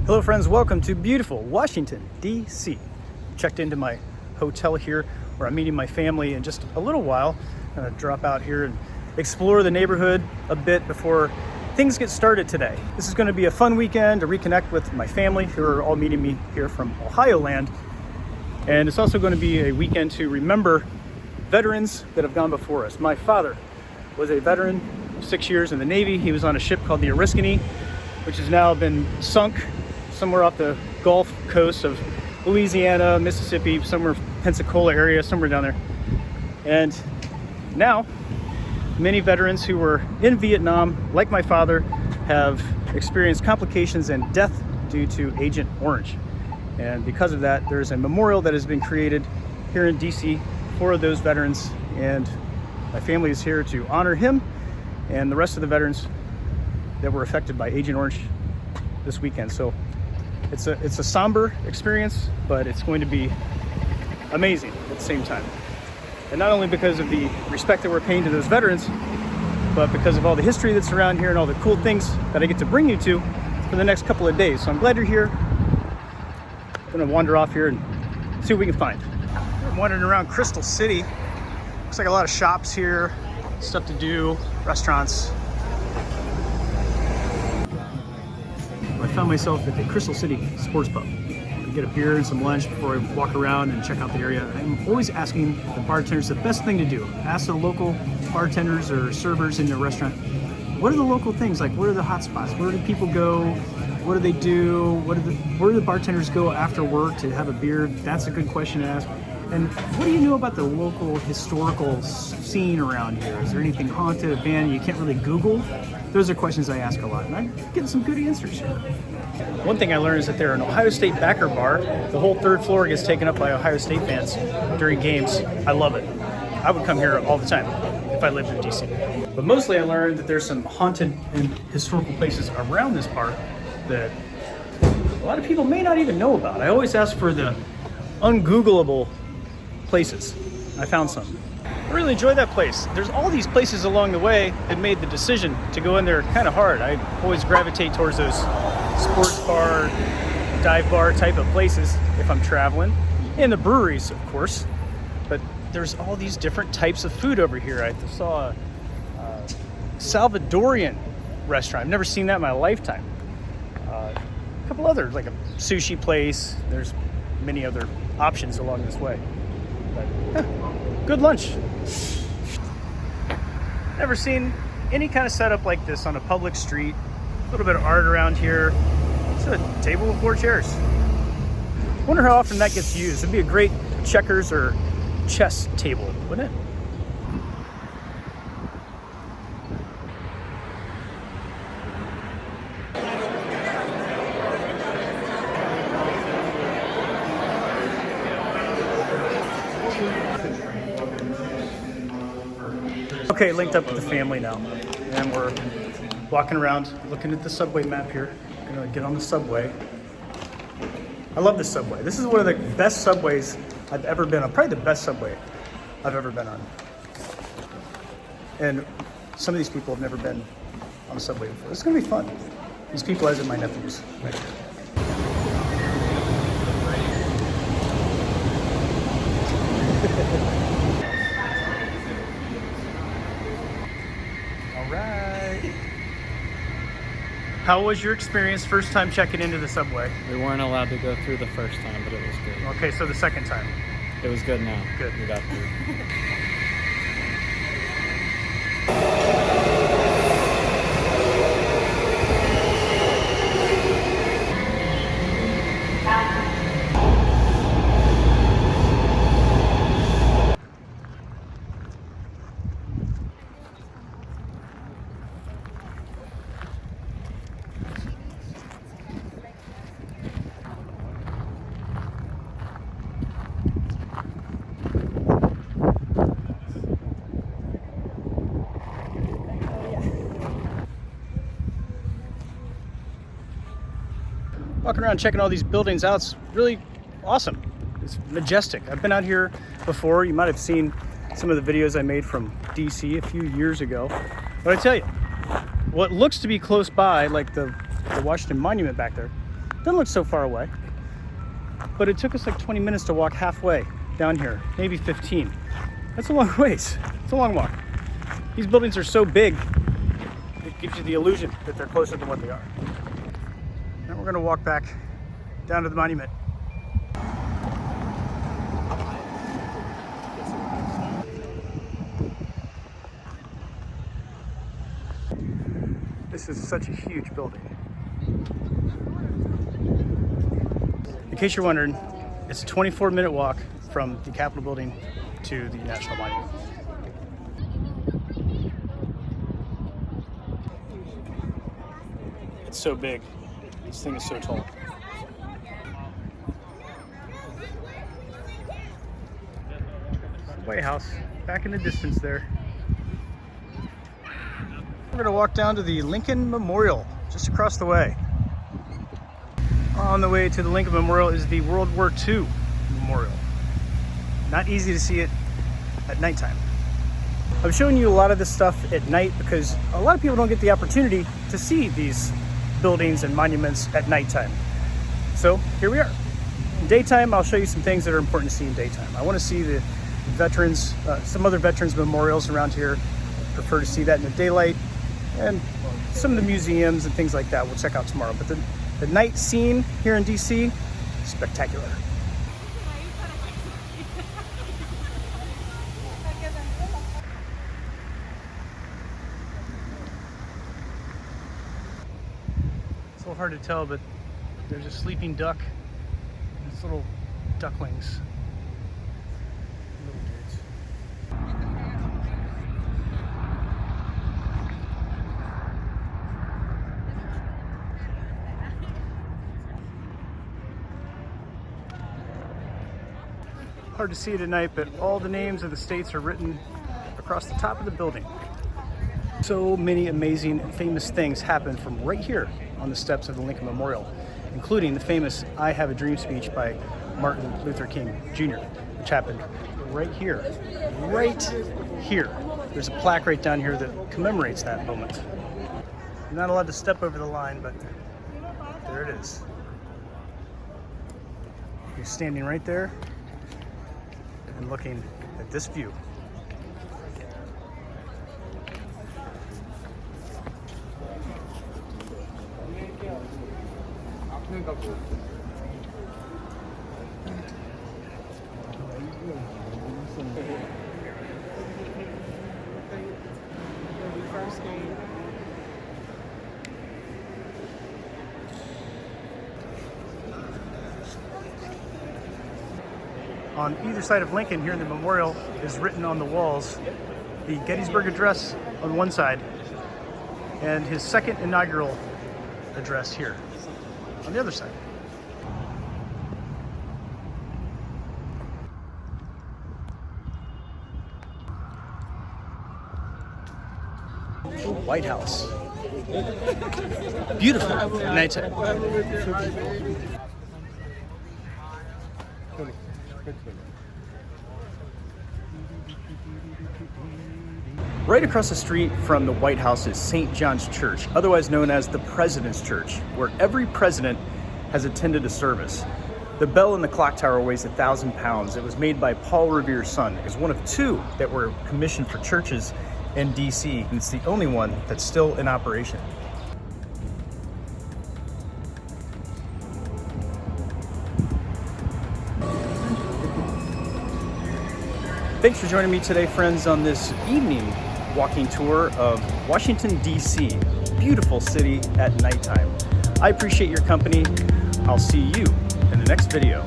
Hello friends, welcome to beautiful Washington, D.C. Checked into my hotel here where I'm meeting my family in just a little while. I'm gonna drop out here and explore the neighborhood a bit before things get started today. This is gonna be a fun weekend to reconnect with my family who are all meeting me here from Ohio land. And it's also gonna be a weekend to remember veterans that have gone before us. My father was a veteran, 6 years in the Navy. He was on a ship called the Oriskany, which has now been sunk somewhere off the Gulf Coast of Louisiana, Mississippi, somewhere Pensacola area, somewhere down there. And now, many veterans who were in Vietnam, like my father, have experienced complications and death due to Agent Orange. And because of that, there's a memorial that has been created here in DC for those veterans. And my family is here to honor him and the rest of the veterans that were affected by Agent Orange this weekend. So it's a somber experience, but it's going to be amazing at the same time. And not only because of the respect that we're paying to those veterans, but because of all the history that's around here and all the cool things that I get to bring you to for the next couple of days. So I'm glad you're here. I'm gonna wander off here and see what we can find. I'm wandering around Crystal City. Looks like a lot of shops here, stuff to do, restaurants. I found myself at the Crystal City Sports Pub. I get a beer and some lunch before I walk around and check out the area. I'm always asking the bartenders the best thing to do. Ask the local bartenders or servers in the restaurant, what are the local things? Like, what are the hot spots? Where do people go? What do they do? Where do the bartenders go after work to have a beer? That's a good question to ask. And what do you know about the local historical scene around here? Is there anything haunted, abandoned you can't really Google? Those are questions I ask a lot, and I'm getting some good answers here. One thing I learned is that they're an Ohio State backer bar. The whole third floor gets taken up by Ohio State fans during games. I love it. I would come here all the time if I lived in DC. But mostly I learned that there's some haunted and historical places around this park that a lot of people may not even know about. I always ask for the ungoogleable places. I found some. I really enjoyed that place. There's all these places along the way that made the decision to go in there kind of hard. I always gravitate towards those sports bar, dive bar type of places if I'm traveling. And the breweries, of course. But there's all these different types of food over here. I saw a Salvadorian restaurant. I've never seen that in my lifetime. A couple other, like a sushi place. There's many other options along this way. But, good lunch. Never seen any kind of setup like this on a public street. A little bit of art around here. It's a table with 4 chairs. Wonder how often that gets used. It'd be a great checkers or chess table, wouldn't it? Okay, linked up with the family now, and we're walking around looking at the subway map here. Gonna get on the subway. I love this subway. This is one of the best subways I've ever been on. Probably the best subway I've ever been on. And some of these people have never been on a subway before. This is gonna be fun. These people, as in my nephews, right here. How was your experience first time checking into the subway? We weren't allowed to go through the first time, but it was good. Okay, so the second time. It was good now. Good. We got through. Walking around checking all these buildings out, it's really awesome. It's majestic. I've been out here before. You might have seen some of the videos I made from DC a few years ago. But I tell you, what looks to be close by, like the Washington Monument back there, Doesn't look so far away, but it took us like 20 minutes to walk halfway down here, maybe 15. That's a long ways. It's a long walk. These buildings are so big, it gives you the illusion that they're closer than what they are. Now we're gonna walk back down to the monument. This is such a huge building. In case you're wondering, it's a 24-minute walk from the Capitol building to the National Monument. It's so big. This thing is so tall. The White House, back in the distance there. We're gonna walk down to the Lincoln Memorial, just across the way. On the way to the Lincoln Memorial is the World War II Memorial. Not easy to see it at nighttime. I'm showing you a lot of this stuff at night because a lot of people don't get the opportunity to see these buildings and monuments at nighttime. So here we are. In daytime, I'll show you some things that are important to see in daytime. I want to see the veterans, some other veterans memorials around here. I prefer to see that in the daylight, and some of the museums and things like that we'll check out tomorrow. But the night scene here in DC, spectacular. It's a little hard to tell, but there's a sleeping duck and its little ducklings. Little dudes. Hard to see it at night, but all the names of the states are written across the top of the building. So many amazing and famous things happen from right here on the steps of the Lincoln Memorial, including the famous I Have a Dream speech by Martin Luther King Jr., which happened right here. Right here. There's a plaque right down here that commemorates that moment. You're not allowed to step over the line, but there it is. You're standing right there and looking at this view. On either side of Lincoln here in the memorial is written on the walls the Gettysburg Address on one side and his second inaugural address here on the other side. White House. Beautiful at nighttime. Right across the street from the White House is St. John's Church, otherwise known as the President's Church, where every president has attended a service. The bell in the clock tower weighs 1,000 pounds. It was made by Paul Revere's son. It was one of two that were commissioned for churches in DC, and it's the only one that's still in operation. Thanks for joining me today, friends, on this evening walking tour of Washington, D.C. Beautiful city at nighttime. I appreciate your company. I'll see you in the next video.